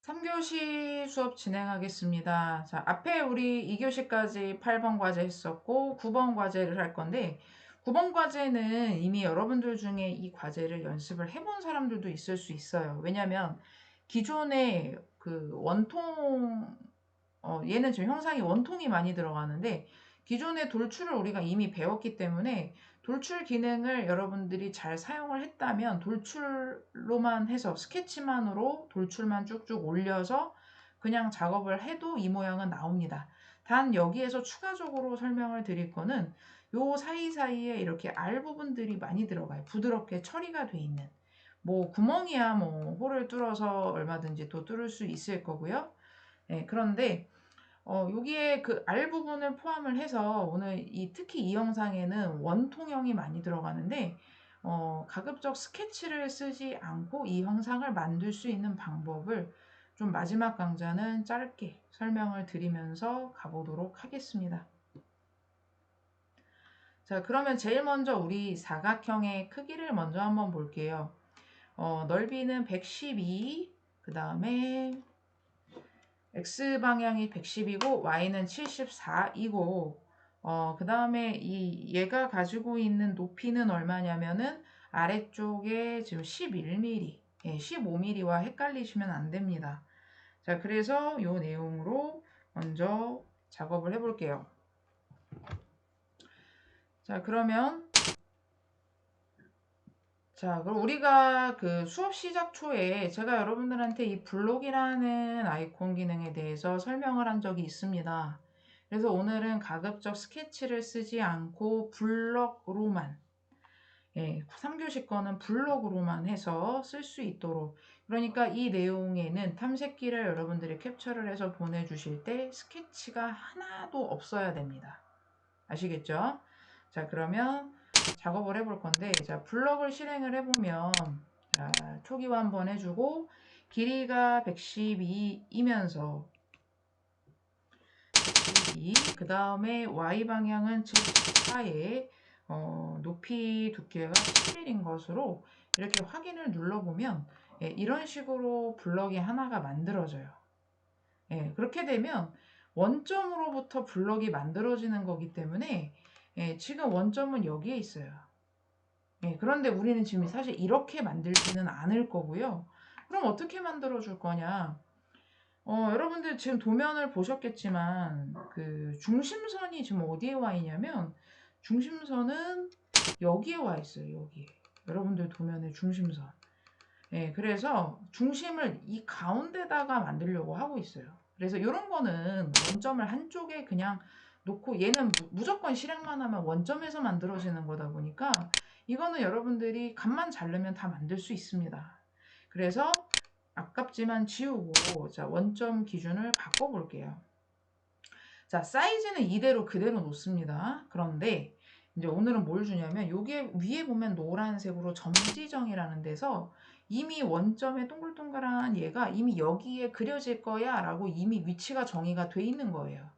3교시 수업 진행하겠습니다. 자, 앞에 우리 2교시까지 8번 과제 했었고 9번 과제를 할 건데 9번 과제는 이미 여러분들 중에 이 과제를 연습을 해본 사람들도 있을 수 있어요. 왜냐면 기존에 그 원통 얘는 지금 형상이 원통이 많이 들어가는데 기존의 돌출을 우리가 이미 배웠기 때문에 돌출 기능을 여러분들이 잘 사용을 했다면 돌출로만 해서 스케치만으로 돌출만 쭉쭉 올려서 그냥 작업을 해도 이 모양은 나옵니다. 단 여기에서 추가적으로 설명을 드릴 거는 요 사이사이에 이렇게 알 부분들이 많이 들어가요. 부드럽게 처리가 돼 있는. 뭐 구멍이야 뭐 홀을 뚫어서 얼마든지 또 뚫을 수 있을 거고요. 네, 그런데 여기에 그 알 부분을 포함을 해서 오늘 특히 이 영상에는 원통형이 많이 들어가는데 가급적 스케치를 쓰지 않고 이 형상을 만들 수 있는 방법을 좀 마지막 강좌는 짧게 설명을 드리면서 가보도록 하겠습니다. 자, 그러면 제일 먼저 우리 사각형의 크기를 먼저 한번 볼게요. 넓이는 112, 그 다음에 X방향이 110이고 Y는 74이고 그 다음에 얘가 가지고 있는 높이는 얼마냐면은 아래쪽에 지금 11mm, 15mm와 헷갈리시면 안 됩니다. 자, 그래서 요 내용으로 먼저 작업을 해볼게요. 자, 그러면 그럼 우리가 그 수업 시작 초에 제가 여러분들한테 이 블록이라는 아이콘 기능에 대해서 설명을 한 적이 있습니다. 그래서 오늘은 가급적 스케치를 쓰지 않고 블럭으로만, 3교시 거는 블럭으로만 해서 쓸 수 있도록, 그러니까 이 내용에는 탐색기를 여러분들이 캡처를 해서 보내주실 때 스케치가 하나도 없어야 됩니다. 아시겠죠? 자, 그러면 작업을 해볼 건데, 자, 블럭을 실행을 해보면, 자, 초기화 한번 해주고, 길이가 112이면서, 그 다음에 Y방향은 74에, 높이 두께가 11인 것으로 이렇게 확인을 눌러보면, 이런 식으로 블럭이 하나가 만들어져요. 그렇게 되면 원점으로부터 블럭이 만들어지는 거기 때문에 지금 원점은 여기에 있어요. 그런데 우리는 지금 사실 이렇게 만들지는 않을 거고요. 그럼 어떻게 만들어 줄 거냐? 여러분들 지금 도면을 보셨겠지만 그 중심선이 지금 어디에 와 있냐면 중심선은 여기에 와 있어요. 여기에. 여러분들 도면의 중심선. 그래서 중심을 이 가운데다가 만들려고 하고 있어요. 그래서 이런 거는 원점을 한쪽에 그냥 놓고 얘는 무조건 실행만 하면 원점에서 만들어지는 거다 보니까 이거는 여러분들이 값만 자르면 다 만들 수 있습니다. 그래서 아깝지만 지우고 자, 원점 기준을 바꿔볼게요. 자, 사이즈는 이대로 그대로 놓습니다. 그런데 이제 오늘은 뭘 주냐면 요게 위에 보면 노란색으로 점지정이라는 데서 이미 원점에 동글동글한 얘가 이미 여기에 그려질 거야 라고 이미 위치가 정의가 돼 있는 거예요.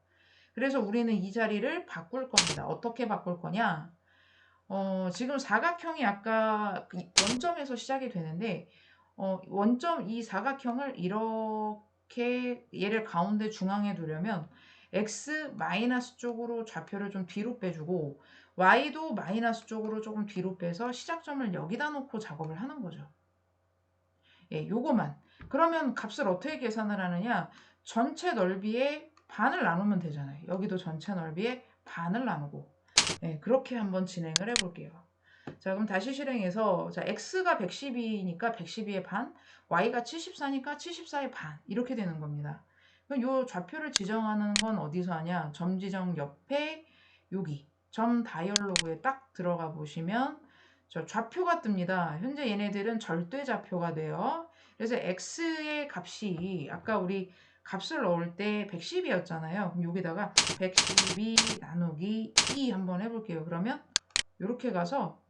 그래서 우리는 이 자리를 바꿀 겁니다. 어떻게 바꿀 거냐? 지금 사각형이 아까 원점에서 시작이 되는데 원점 이 사각형을 이렇게 얘를 가운데 중앙에 두려면 x 마이너스 쪽으로 좌표를 좀 뒤로 빼주고 y도 마이너스 쪽으로 조금 뒤로 빼서 시작점을 여기다 놓고 작업을 하는 거죠. 요거만. 그러면 값을 어떻게 계산을 하느냐? 전체 넓이의 반을 나누면 되잖아요. 여기도 전체 넓이의 반을 나누고. 그렇게 한번 진행을 해볼게요. 자, 그럼 다시 실행해서, 자, x가 112니까 112의 반, y가 74니까 74의 반. 이렇게 되는 겁니다. 그럼 요 좌표를 지정하는 건 어디서 하냐? 점 지정 옆에 여기, 점 다이얼로그에 딱 들어가 보시면, 저 좌표가 뜹니다. 현재 얘네들은 절대 좌표가 돼요. 그래서 x의 값이 아까 우리 값을 넣을 때 110이었잖아요. 그럼 여기다가 112 나누기 2 한번 해볼게요. 그러면 이렇게 가서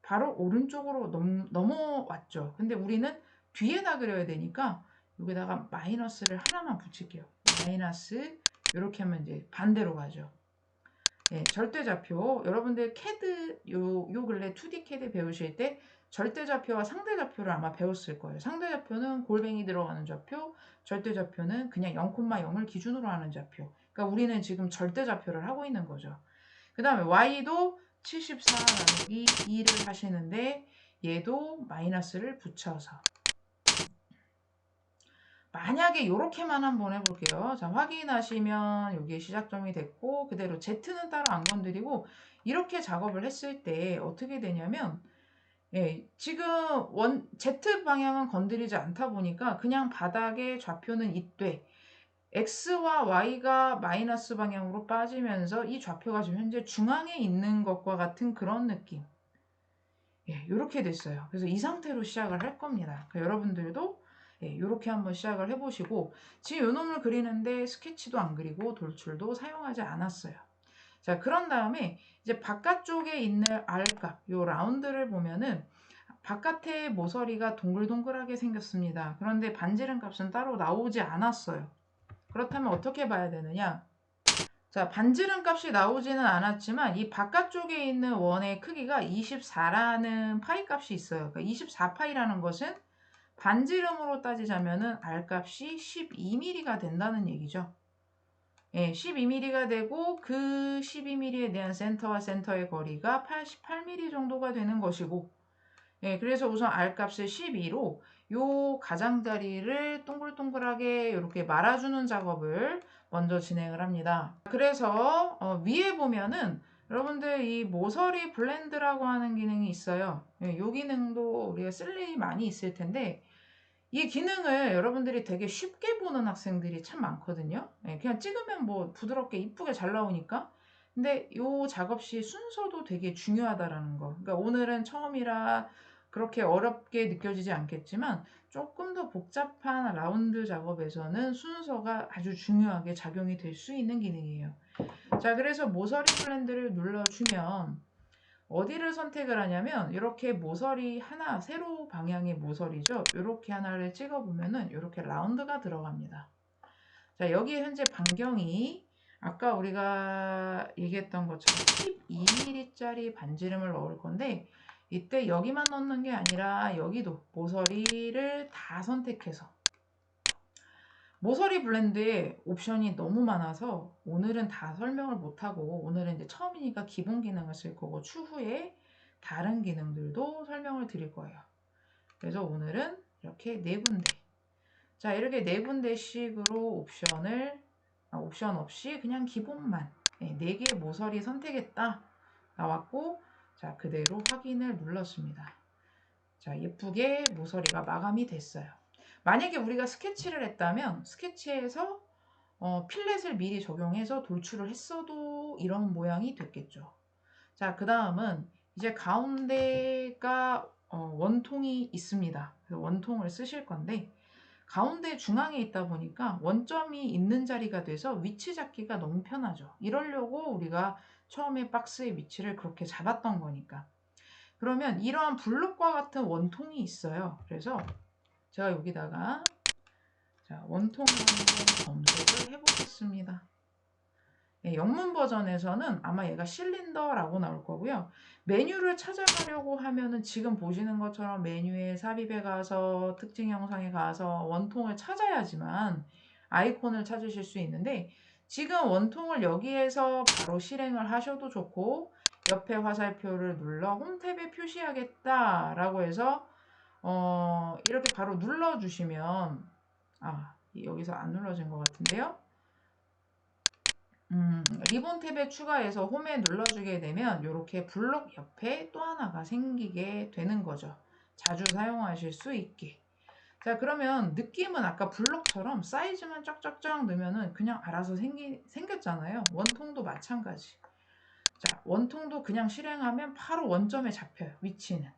바로 오른쪽으로 넘어왔죠. 근데 우리는 뒤에다 그려야 되니까 여기다가 마이너스를 하나만 붙일게요. 마이너스 이렇게 하면 이제 반대로 가죠. 절대좌표 여러분들 CAD 요 근래 2D CAD 배우실 때 절대좌표와 상대좌표를 아마 배웠을 거예요. 상대좌표는 골뱅이 들어가는 좌표, 절대좌표는 그냥 0,0을 기준으로 하는 좌표. 그러니까 우리는 지금 절대좌표를 하고 있는 거죠. 그 다음에 y도 74 나누기 2를 하시는데 얘도 마이너스를 붙여서 만약에 이렇게만 한번 해볼게요. 자, 확인하시면 여기에 시작점이 됐고 그대로 Z는 따로 안 건드리고 이렇게 작업을 했을 때 어떻게 되냐면 지금 Z 방향은 건드리지 않다 보니까 그냥 바닥에 좌표는 있되 X와 Y가 마이너스 방향으로 빠지면서 이 좌표가 지금 현재 중앙에 있는 것과 같은 그런 느낌. 이렇게 됐어요. 그래서 이 상태로 시작을 할 겁니다. 그러니까 여러분들도 이렇게 한번 시작을 해보시고 지금 이 놈을 그리는데 스케치도 안 그리고 돌출도 사용하지 않았어요. 자, 그런 다음에 이제 바깥쪽에 있는 R값, 요 라운드를 보면은 바깥에 모서리가 동글동글하게 생겼습니다. 그런데 반지름 값은 따로 나오지 않았어요. 그렇다면 어떻게 봐야 되느냐? 자, 반지름 값이 나오지는 않았지만 이 바깥쪽에 있는 원의 크기가 24라는 파이 값이 있어요. 그러니까 24파이라는 것은 반지름으로 따지자면은 R 값이 12mm가 된다는 얘기죠. 12mm가 되고 그 12mm에 대한 센터와 센터의 거리가 88mm 정도가 되는 것이고 그래서 우선 R 값을 12로 요 가장자리를 동글동글하게 이렇게 말아주는 작업을 먼저 진행을 합니다. 그래서 위에 보면은 여러분들 이 모서리 블렌드라고 하는 기능이 있어요. 이 기능도 우리가 쓸 일이 많이 있을 텐데 이 기능을 여러분들이 되게 쉽게 보는 학생들이 참 많거든요. 그냥 찍으면 뭐 부드럽게 이쁘게 잘 나오니까. 근데 이 작업 시 순서도 되게 중요하다라는 거. 그러니까 오늘은 처음이라 그렇게 어렵게 느껴지지 않겠지만 조금 더 복잡한 라운드 작업에서는 순서가 아주 중요하게 작용이 될 수 있는 기능이에요. 자, 그래서 모서리 블렌드를 눌러주면 어디를 선택을 하냐면 이렇게 모서리 하나, 세로 방향의 모서리죠. 이렇게 하나를 찍어보면은 이렇게 라운드가 들어갑니다. 자, 여기에 현재 반경이 아까 우리가 얘기했던 것처럼 12mm짜리 반지름을 넣을 건데 이때 여기만 넣는 게 아니라 여기도 모서리를 다 선택해서 모서리 블렌드에 옵션이 너무 많아서 오늘은 다 설명을 못하고 오늘은 이제 처음이니까 기본 기능을 쓸 거고 추후에 다른 기능들도 설명을 드릴 거예요. 그래서 오늘은 이렇게 네 군데. 자, 이렇게 네 군데씩으로 옵션 없이 그냥 기본만 네 개 모서리 선택했다. 나왔고, 자, 그대로 확인을 눌렀습니다. 자, 예쁘게 모서리가 마감이 됐어요. 만약에 우리가 스케치를 했다면 스케치에서 필렛을 미리 적용해서 돌출을 했어도 이런 모양이 됐겠죠. 자, 그 다음은 이제 가운데가 원통이 있습니다. 그래서 원통을 쓰실 건데 가운데 중앙에 있다 보니까 원점이 있는 자리가 돼서 위치 잡기가 너무 편하죠. 이러려고 우리가 처음에 박스의 위치를 그렇게 잡았던 거니까. 그러면 이러한 블록과 같은 원통이 있어요. 그래서 제가 여기다가 자, 원통을 한번 검색을 해보겠습니다. 영문 버전에서는 아마 얘가 실린더라고 나올 거고요. 메뉴를 찾아가려고 하면은 지금 보시는 것처럼 메뉴에 삽입에 가서 특징 영상에 가서 원통을 찾아야지만 아이콘을 찾으실 수 있는데 지금 원통을 여기에서 바로 실행을 하셔도 좋고 옆에 화살표를 눌러 홈 탭에 표시하겠다라고 해서 이렇게 바로 눌러주시면 여기서 안 눌러진 것 같은데요. 리본 탭에 추가해서 홈에 눌러주게 되면 이렇게 블록 옆에 또 하나가 생기게 되는 거죠. 자주 사용하실 수 있게. 자, 그러면 느낌은 아까 블록처럼 사이즈만 쫙쫙쫙 넣으면은 그냥 알아서 생겼잖아요. 원통도 마찬가지. 자, 원통도 그냥 실행하면 바로 원점에 잡혀요. 위치는.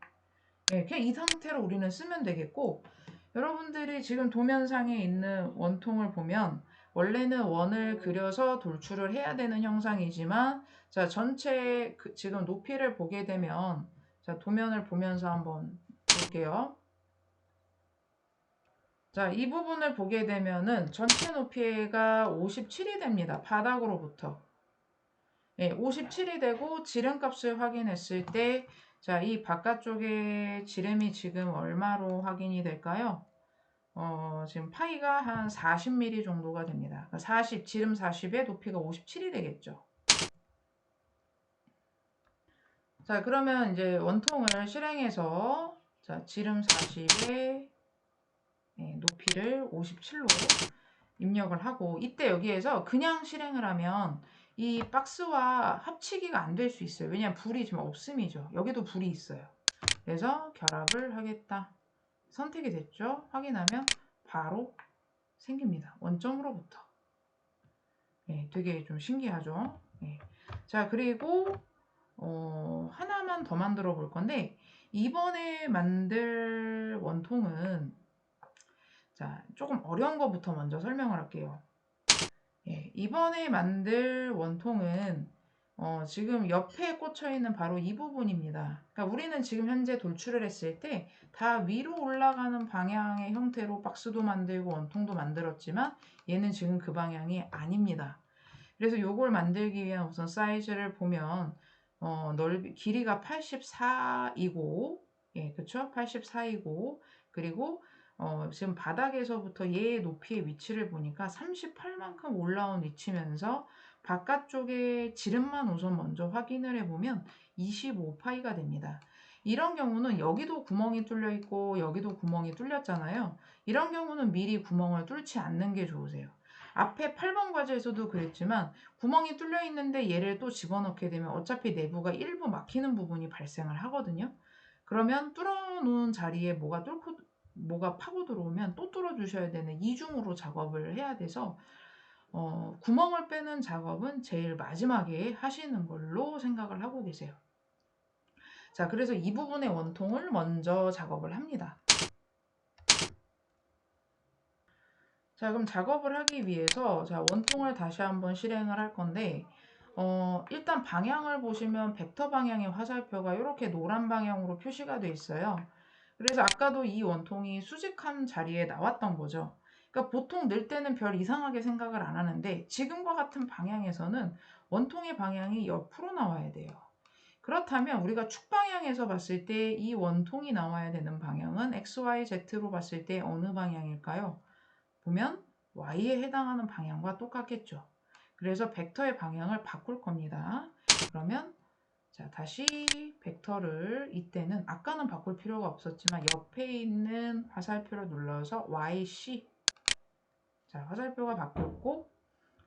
그냥 이 상태로 우리는 쓰면 되겠고 여러분들이 지금 도면상에 있는 원통을 보면 원래는 원을 그려서 돌출을 해야 되는 형상이지만 자, 전체 지금 높이를 보게 되면 자, 도면을 보면서 한번 볼게요. 자, 이 부분을 보게 되면은 전체 높이가 57이 됩니다. 바닥으로부터. 57이 되고 지름값을 확인했을 때 자, 이 바깥쪽에 지름이 지금 얼마로 확인이 될까요? 지금 파이가 한 40mm 정도가 됩니다. 40, 지름 40에 높이가 57이 되겠죠. 자, 그러면 이제 원통을 실행해서, 자, 지름 40에 높이를 57로 입력을 하고, 이때 여기에서 그냥 실행을 하면 이 박스와 합치기가 안 될 수 있어요. 왜냐하면 불이 지금 없음이죠. 여기도 불이 있어요. 그래서 결합을 하겠다. 선택이 됐죠? 확인하면 바로 생깁니다. 원점으로부터. 되게 좀 신기하죠? 자, 그리고 하나만 더 만들어 볼 건데, 이번에 만들 원통은, 자, 조금 어려운 거부터 먼저 설명을 할게요. 이번에 만들 원통은 지금 옆에 꽂혀 있는 바로 이 부분입니다. 그러니까 우리는 지금 현재 돌출을 했을 때 다 위로 올라가는 방향의 형태로 박스도 만들고 원통도 만들었지만 얘는 지금 그 방향이 아닙니다. 그래서 요걸 만들기 위한 우선 사이즈를 보면 넓이 길이가 84이고, 그쵸? 84이고, 그리고 지금 바닥에서부터 얘의 높이의 위치를 보니까 38만큼 올라온 위치면서 바깥쪽에 지름만 우선 먼저 확인을 해보면 25파이가 됩니다. 이런 경우는 여기도 구멍이 뚫려 있고 여기도 구멍이 뚫렸잖아요. 이런 경우는 미리 구멍을 뚫지 않는 게 좋으세요. 앞에 8번 과제에서도 그랬지만 구멍이 뚫려 있는데 얘를 또 집어넣게 되면 어차피 내부가 일부 막히는 부분이 발생을 하거든요. 그러면 뚫어놓은 자리에 뭐가 파고 들어오면 또 뚫어주셔야 되는 이중으로 작업을 해야 돼서 구멍을 빼는 작업은 제일 마지막에 하시는 걸로 생각을 하고 계세요. 자, 그래서 이 부분의 원통을 먼저 작업을 합니다. 자, 그럼 작업을 하기 위해서 자, 원통을 다시 한번 실행을 할 건데 일단 방향을 보시면 벡터 방향의 화살표가 이렇게 노란 방향으로 표시가 되어 있어요. 그래서 아까도 이 원통이 수직한 자리에 나왔던 거죠. 그러니까 보통 늘 때는 별 이상하게 생각을 안 하는데 지금과 같은 방향에서는 원통의 방향이 옆으로 나와야 돼요. 그렇다면 우리가 축 방향에서 봤을 때 이 원통이 나와야 되는 방향은 XYZ로 봤을 때 어느 방향일까요? 보면 Y에 해당하는 방향과 똑같겠죠. 그래서 벡터의 방향을 바꿀 겁니다. 그러면 자, 다시 벡터를 이때는 아까는 바꿀 필요가 없었지만 옆에 있는 화살표를 눌러서 YC. 자, 화살표가 바뀌었고,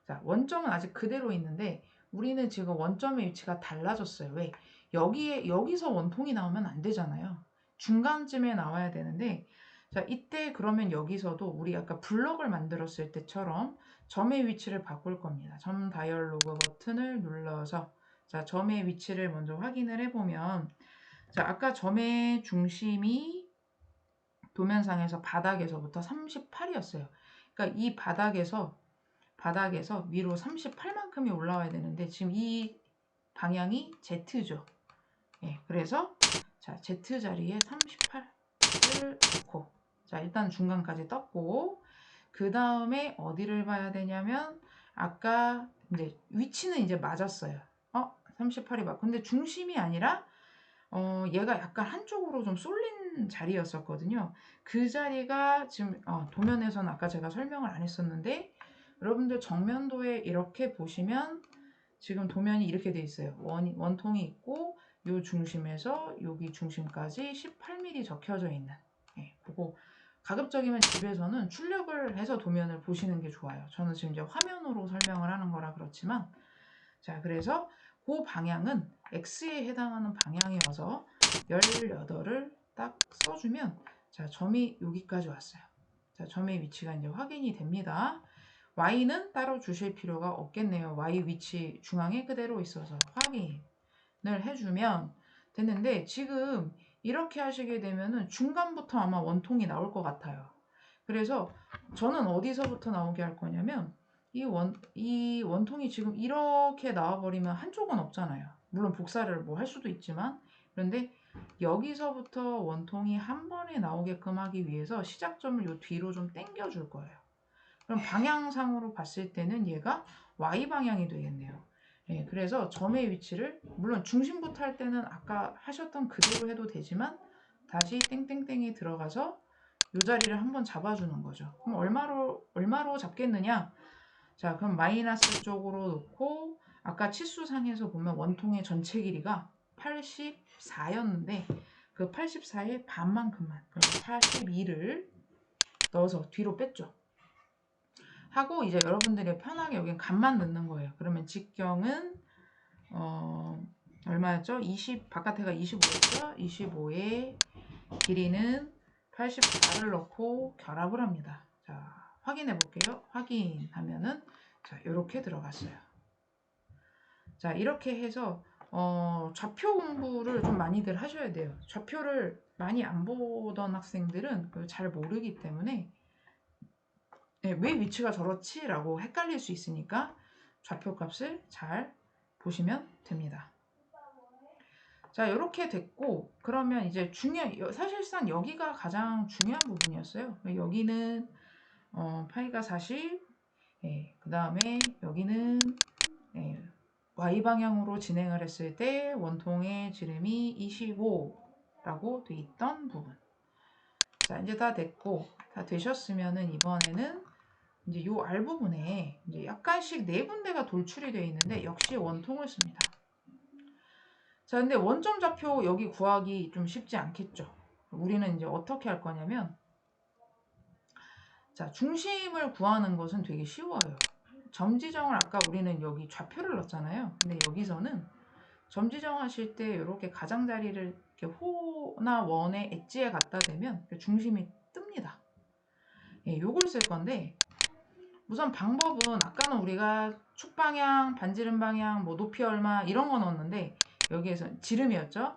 자, 원점은 아직 그대로 있는데 우리는 지금 원점의 위치가 달라졌어요. 왜? 여기서 원통이 나오면 안 되잖아요. 중간쯤에 나와야 되는데, 자, 이때 그러면 여기서도 우리 아까 블럭을 만들었을 때처럼 점의 위치를 바꿀 겁니다. 점 다이얼로그 버튼을 눌러서 자, 점의 위치를 먼저 확인을 해보면, 자, 아까 점의 중심이 도면상에서 바닥에서부터 38이었어요. 그러니까 이 바닥에서 위로 38만큼이 올라와야 되는데 지금 이 방향이 Z죠. 그래서 자, Z 자리에 38을 놓고 자, 일단 중간까지 떴고 그 다음에 어디를 봐야 되냐면 아까 이제 위치는 이제 맞았어요. 38이 맞고 근데 중심이 아니라 얘가 약간 한쪽으로 좀 쏠린 자리였었거든요. 그 자리가 지금 도면에서는 아까 제가 설명을 안 했었는데 여러분들 정면도에 이렇게 보시면 지금 도면이 이렇게 돼 있어요. 원통이 있고 요 중심에서 여기 중심까지 18mm 적혀져 있는 그거 가급적이면 집에서는 출력을 해서 도면을 보시는 게 좋아요. 저는 지금 이제 화면으로 설명을 하는 거라 그렇지만 자, 그래서 그 방향은 X에 해당하는 방향이어서 18을 딱 써주면 자, 점이 여기까지 왔어요. 자, 점의 위치가 이제 확인이 됩니다. Y는 따로 주실 필요가 없겠네요. Y 위치 중앙에 그대로 있어서 확인을 해주면 되는데 지금 이렇게 하시게 되면은 중간부터 아마 원통이 나올 것 같아요. 그래서 저는 어디서부터 나오게 할 거냐면 이 원통이 지금 이렇게 나와버리면 한쪽은 없잖아요. 물론 복사를 뭐 할 수도 있지만 그런데 여기서부터 원통이 한 번에 나오게끔 하기 위해서 시작점을 요 뒤로 좀 당겨 줄 거예요. 그럼 방향상으로 봤을 때는 얘가 Y 방향이 되겠네요. 예, 그래서 점의 위치를 물론 중심부터 할 때는 아까 하셨던 그대로 해도 되지만 다시 땡땡땡이 들어가서 이 자리를 한번 잡아주는 거죠. 그럼 얼마로 잡겠느냐? 자, 그럼 마이너스 쪽으로 놓고 아까 치수상에서 보면 원통의 전체 길이가 84였는데 그 84의 반만큼만 42를 넣어서 뒤로 뺐죠. 하고 이제 여러분들이 편하게 여긴 값만 넣는 거예요. 그러면 직경은 얼마였죠? 바깥에가 25였죠? 25에 길이는 84를 넣고 결합을 합니다. 자, 확인해 볼게요. 확인하면은 자, 이렇게 들어갔어요. 자, 이렇게 해서 좌표 공부를 좀 많이들 하셔야 돼요. 좌표를 많이 안 보던 학생들은 잘 모르기 때문에 네, 왜 위치가 저렇지? 라고 헷갈릴 수 있으니까 좌표 값을 잘 보시면 됩니다. 자, 이렇게 됐고 그러면 이제 사실상 여기가 가장 중요한 부분이었어요. 여기는 파이가 40, 예, 그 다음에 여기는 예, Y방향으로 진행을 했을 때 원통의 지름이 25라고 돼 있던 부분. 자, 이제 다 됐고 다 되셨으면은 이번에는 이제 요 R 부분에 이제 약간씩 네 군데가 돌출이 되어 있는데 역시 원통을 씁니다. 자, 근데 원점 좌표 여기 구하기 좀 쉽지 않겠죠. 우리는 이제 어떻게 할 거냐면 자, 중심을 구하는 것은 되게 쉬워요. 점 지정을 아까 우리는 여기 좌표를 넣었잖아요. 근데 여기서는 점 지정하실 때 이렇게 가장자리를 이렇게 호나 원의 엣지에 갖다 대면 중심이 뜹니다. 예, 요걸 쓸 건데 우선 방법은 아까는 우리가 축 방향, 반지름 방향, 뭐 높이 얼마 이런 거 넣었는데 여기에서 지름이었죠.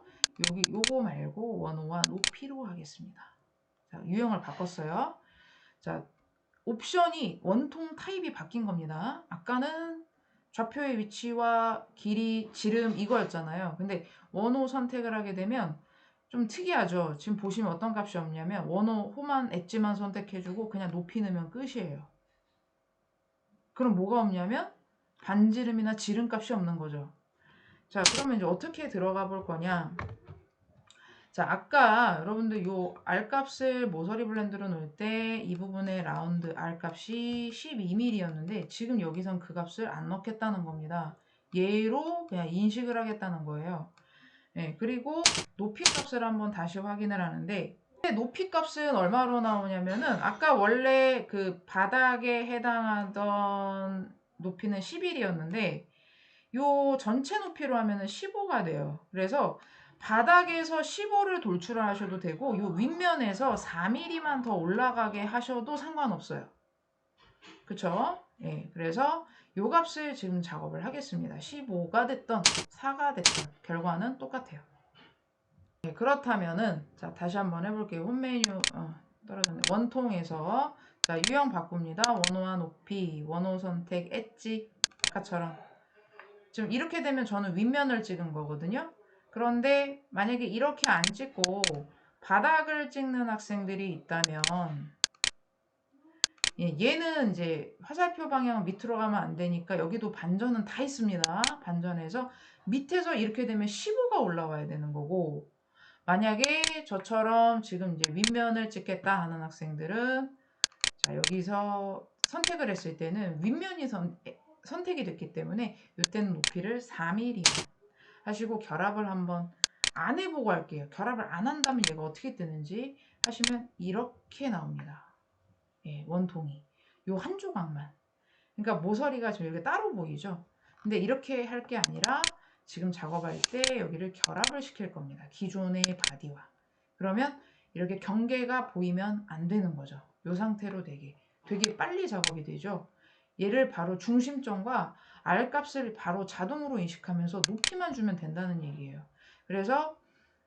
여기 요거 말고 원호와 높이로 하겠습니다. 자, 유형을 바꿨어요. 자, 옵션이 원통 타입이 바뀐 겁니다. 아까는 좌표의 위치와 길이, 지름 이거였잖아요. 근데 원호 선택을 하게 되면 좀 특이하죠. 지금 보시면 어떤 값이 없냐면 원호 호만 엣지만 선택해주고 그냥 높이 넣으면 끝이에요. 그럼 뭐가 없냐면 반지름이나 지름값이 없는 거죠. 자, 그러면 이제 어떻게 들어가 볼 거냐? 자, 아까 여러분들 요 R값을 모서리 블렌드로 넣을 때 이 부분의 라운드 R값이 12mm였는데 지금 여기선 그 값을 안 넣겠다는 겁니다. 얘로 그냥 인식을 하겠다는 거예요. 네, 그리고 높이 값을 한번 다시 확인을 하는데 높이 값은 얼마로 나오냐면은 아까 원래 그 바닥에 해당하던 높이는 11이었는데 요 전체 높이로 하면은 15가 돼요. 그래서 바닥에서 15를 돌출하셔도 되고 요 윗면에서 4mm만 더 올라가게 하셔도 상관없어요. 그쵸? 예, 그래서 요 값을 지금 작업을 하겠습니다. 15가 됐던 4가 됐던 결과는 똑같아요. 네, 그렇다면은 자 다시 한번 해볼게요. 홈 메뉴 떨어졌네. 원통에서 자 유형 바꿉니다. 원호와 높이, 원호 선택, 엣지 아까처럼 지금 이렇게 되면 저는 윗면을 찍은 거거든요. 그런데 만약에 이렇게 안 찍고 바닥을 찍는 학생들이 있다면 예, 얘는 이제 화살표 방향 밑으로 가면 안 되니까 여기도 반전은 다 있습니다. 반전해서 밑에서 이렇게 되면 15가 올라와야 되는 거고 만약에 저처럼 지금 이제 윗면을 찍겠다 하는 학생들은 자 여기서 선택을 했을 때는 윗면이 선택이 됐기 때문에 이때는 높이를 4mm 하시고 결합을 한번 안 해보고 할게요. 결합을 안 한다면 얘가 어떻게 뜨는지 하시면 이렇게 나옵니다. 예, 원통이 요 한 조각만. 그러니까 모서리가 지금 이렇게 따로 보이죠. 근데 이렇게 할 게 아니라 지금 작업할 때 여기를 결합을 시킬 겁니다. 기존의 바디와. 그러면 이렇게 경계가 보이면 안 되는 거죠. 이 상태로 되게 빨리 작업이 되죠. 얘를 바로 중심점과 R 값을 바로 자동으로 인식하면서 높이만 주면 된다는 얘기예요. 그래서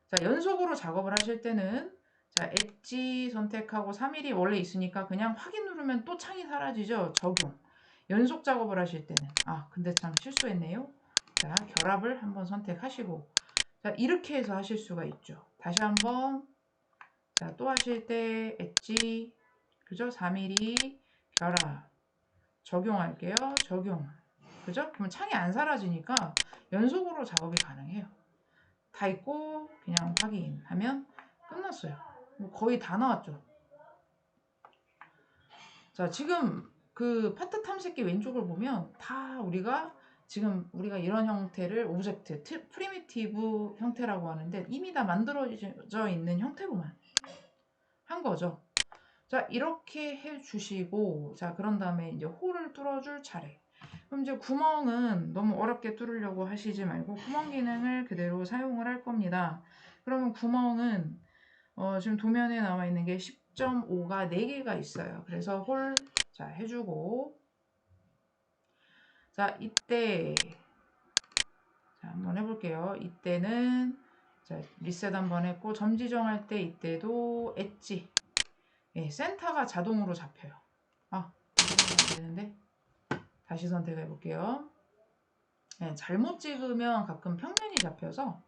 자, 연속으로 작업을 하실 때는 자, 엣지 선택하고 3mm 원래 있으니까 그냥 확인 누르면 또 창이 사라지죠. 적용. 연속 작업을 하실 때는 근데 참 실수했네요. 자, 결합을 한번 선택하시고 자, 이렇게 해서 하실 수가 있죠. 다시 한번 자, 또 하실 때 엣지 그죠? 4mm 결합 적용할게요. 적용. 그죠? 그러면 창이 안 사라지니까 연속으로 작업이 가능해요. 다 있고 그냥 확인하면 끝났어요. 뭐 거의 다 나왔죠. 자, 지금 그 파트 탐색기 왼쪽을 보면 다 지금 우리가 이런 형태를 오브젝트, 프리미티브 형태라고 하는데 이미 다 만들어져 있는 형태로만 한 거죠. 자, 이렇게 해주시고, 자, 그런 다음에 이제 홀을 뚫어줄 차례. 그럼 이제 구멍은 너무 어렵게 뚫으려고 하시지 말고 구멍 기능을 그대로 사용을 할 겁니다. 그러면 구멍은 지금 도면에 나와 있는 게 10.5가 4개가 있어요. 그래서 홀, 자, 해주고, 자, 이때, 자, 한번 해볼게요. 이때는, 자, 리셋 한번 했고, 점 지정할 때 이때도 엣지, 예, 센터가 자동으로 잡혀요. 아, 이거는 안 되는데. 다시 선택해 볼게요. 예, 잘못 찍으면 가끔 평면이 잡혀서,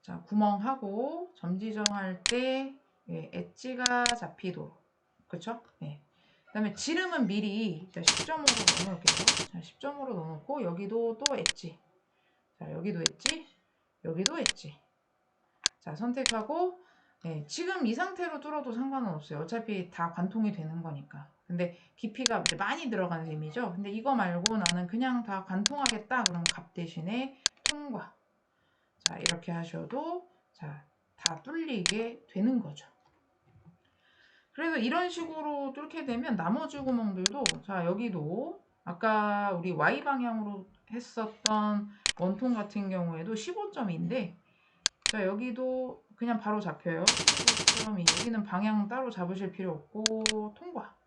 자, 구멍하고 점 지정할 때 예, 엣지가 잡히도록. 그쵸? 예. 그 다음에 지름은 미리 10점으로 넣어놓을게요. 자, 10점으로 넣어놓고 여기도 또 엣지. 자, 여기도 엣지. 여기도 엣지. 자, 선택하고 예, 지금 이 상태로 뚫어도 상관은 없어요. 어차피 다 관통이 되는 거니까. 근데 깊이가 이제 많이 들어간 셈이죠. 근데 이거 말고 나는 그냥 다 관통하겠다. 그럼 값 대신에 통과. 자, 이렇게 하셔도 자, 다 뚫리게 되는 거죠. 그래서 이런 식으로 뚫게 되면 나머지 구멍들도 자, 여기도 아까 우리 Y 방향으로 했었던 원통 같은 경우에도 15점인데 자, 여기도 그냥 바로 잡혀요. 15점이 여기는 방향 따로 잡으실 필요 없고 통과.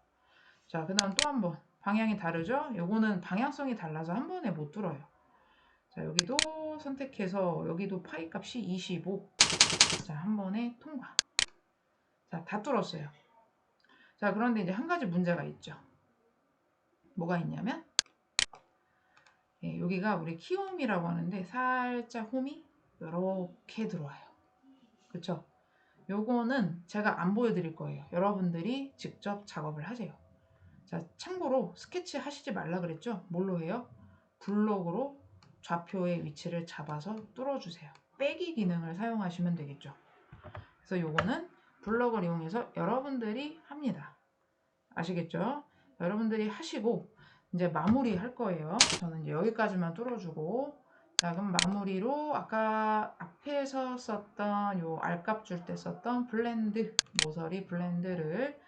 자, 그 다음 또 한 번 방향이 다르죠? 요거는 방향성이 달라서 한 번에 못 뚫어요. 자, 여기도 선택해서 여기도 파이 값이 25. 자, 한 번에 통과. 자, 다 뚫었어요. 자, 그런데 이제 한 가지 문제가 있죠. 뭐가 있냐면 예, 여기가 우리 키홈이라고 하는데 살짝 홈이 이렇게 들어와요. 그쵸? 요거는 제가 안 보여드릴 거예요. 여러분들이 직접 작업을 하세요. 자, 참고로 스케치 하시지 말라 그랬죠? 뭘로 해요? 블록으로 좌표의 위치를 잡아서 뚫어주세요. 빼기 기능을 사용하시면 되겠죠. 그래서 요거는 블럭을 이용해서 여러분들이 합니다. 아시겠죠? 여러분들이 하시고 이제 마무리 할 거예요. 저는 이제 여기까지만 뚫어주고 자, 그럼 마무리로 아까 앞에서 썼던 요 알값 줄 때 썼던 블렌드 모서리 블렌드를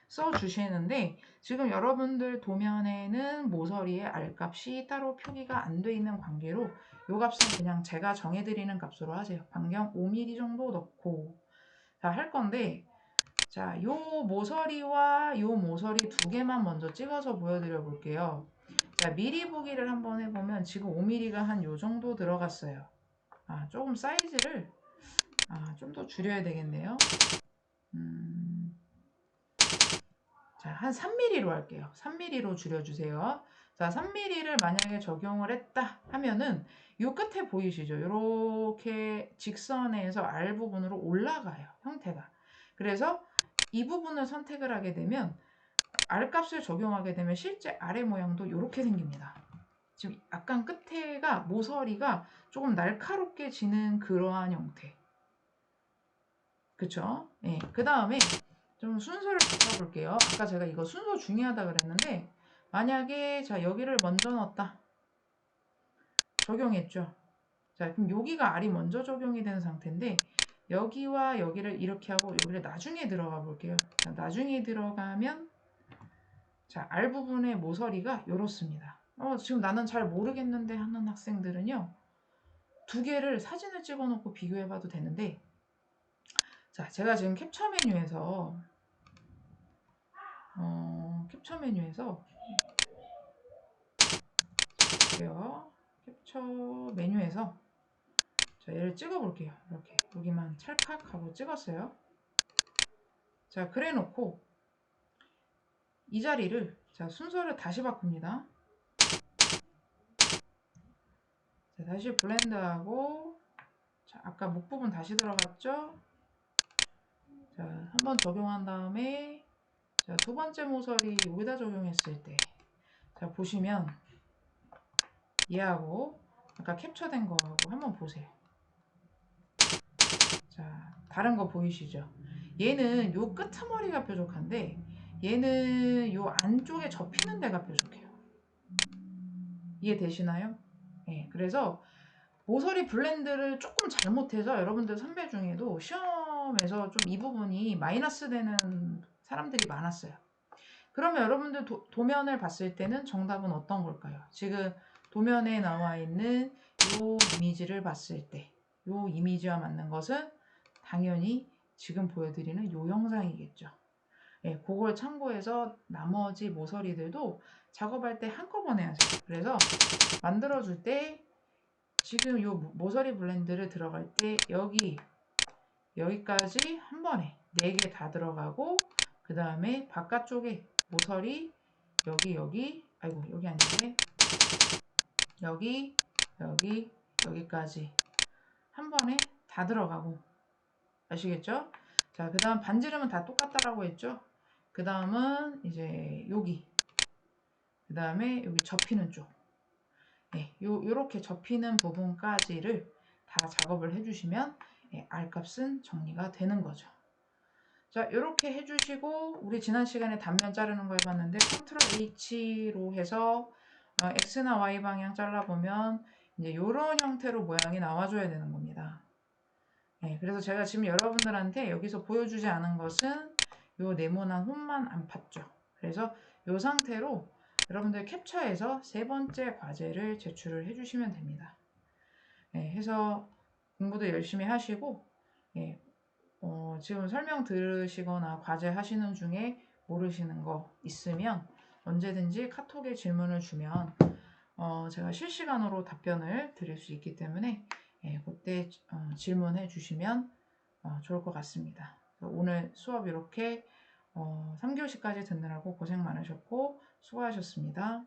써 주시는데 지금 여러분들 도면에는 모서리의 알값이 따로 표기가 안 돼 있는 관계로 요 값은 그냥 제가 정해드리는 값으로 하세요. 반경 5mm 정도 넣고 자, 할 건데 자, 요 모서리와 요 모서리 두 개만 먼저 찍어서 보여드려 볼게요. 자, 미리 보기를 한번 해보면 지금 5mm가 한 요 정도 들어갔어요. 아, 조금 사이즈를 좀 더 줄여야 되겠네요. 자, 한 3mm로 할게요. 3mm로 줄여주세요. 자, 3mm를 만약에 적용을 했다 하면은 요 끝에 보이시죠? 이렇게 직선에서 R 부분으로 올라가요. 형태가. 그래서 이 부분을 선택을 하게 되면 R 값을 적용하게 되면 실제 아래 모양도 이렇게 생깁니다. 지금 약간 끝에가 모서리가 조금 날카롭게 지는 그러한 형태. 그쵸? 네. 그 다음에 좀 순서를 바꿔볼게요. 아까 제가 이거 순서 중요하다 그랬는데 만약에 자 여기를 먼저 넣었다. 적용했죠. 자, 그럼 여기가 R이 먼저 적용이 된 상태인데 여기와 여기를 이렇게 하고 여기를 나중에 들어가 볼게요. 자, 나중에 들어가면 자, R 부분의 모서리가 이렇습니다. 지금 나는 잘 모르겠는데 하는 학생들은요. 두 개를 사진을 찍어 놓고 비교해 봐도 되는데 자, 제가 지금 캡처 메뉴에서 캡처 메뉴에서 자, 얘를 찍어 볼게요. 이렇게 여기만 찰칵 하고 찍었어요. 자, 그래 놓고 이 자리를 자, 순서를 다시 바꿉니다. 자, 다시 블렌드하고 자, 아까 목 부분 다시 들어갔죠? 자, 한번 적용한 다음에 자, 두 번째 모서리 여기다 적용했을 때 자, 보시면 얘하고 아까 캡처된 거하고 한번 보세요. 자, 다른 거 보이시죠? 얘는 요 끄트머리가 뾰족한데 얘는 요 안쪽에 접히는 데가 뾰족해요. 이해되시나요? 네, 그래서 모서리 블렌드를 조금 잘못해서 여러분들 선배 중에도 시험에서 좀 이 부분이 마이너스 되는 사람들이 많았어요. 그러면 여러분들 도면을 봤을 때는 정답은 어떤 걸까요? 지금 도면에 나와 있는 이 이미지를 봤을 때 이 이미지와 맞는 것은 당연히 지금 보여드리는 이 영상이겠죠. 예, 그걸 참고해서 나머지 모서리들도 작업할 때 한꺼번에 하세요. 그래서 만들어줄 때 지금 이 모서리 블렌드를 들어갈 때 여기까지 한 번에 4개 다 들어가고 그 다음에 바깥쪽에 모서리 아이고 여기 아닌데 여기까지 한 번에 다 들어가고 아시겠죠? 자, 그 다음 반지름은 다 똑같다라고 했죠? 그 다음은 이제 그 다음에 여기 접히는 쪽 네, 요렇게 접히는 부분까지를 다 작업을 해주시면 R값은 정리가 되는 거죠. 자, 이렇게 해주시고 우리 지난 시간에 단면 자르는 거 해봤는데 컨트롤 H로 해서 X나 Y 방향 잘라보면 이제 이런 형태로 모양이 나와줘야 되는 겁니다. 네, 그래서 제가 지금 여러분들한테 여기서 보여주지 않은 것은 요 네모난 홈만 안 팠죠. 그래서 이 상태로 여러분들 캡처해서 3번째 과제를 제출을 해주시면 됩니다. 네, 해서 공부도 열심히 하시고 네, 지금 설명 들으시거나 과제 하시는 중에 모르시는 거 있으면 언제든지 카톡에 질문을 주면 제가 실시간으로 답변을 드릴 수 있기 때문에 그때 질문해 주시면 좋을 것 같습니다. 오늘 수업 이렇게 3교시까지 듣느라고 고생 많으셨고 수고하셨습니다.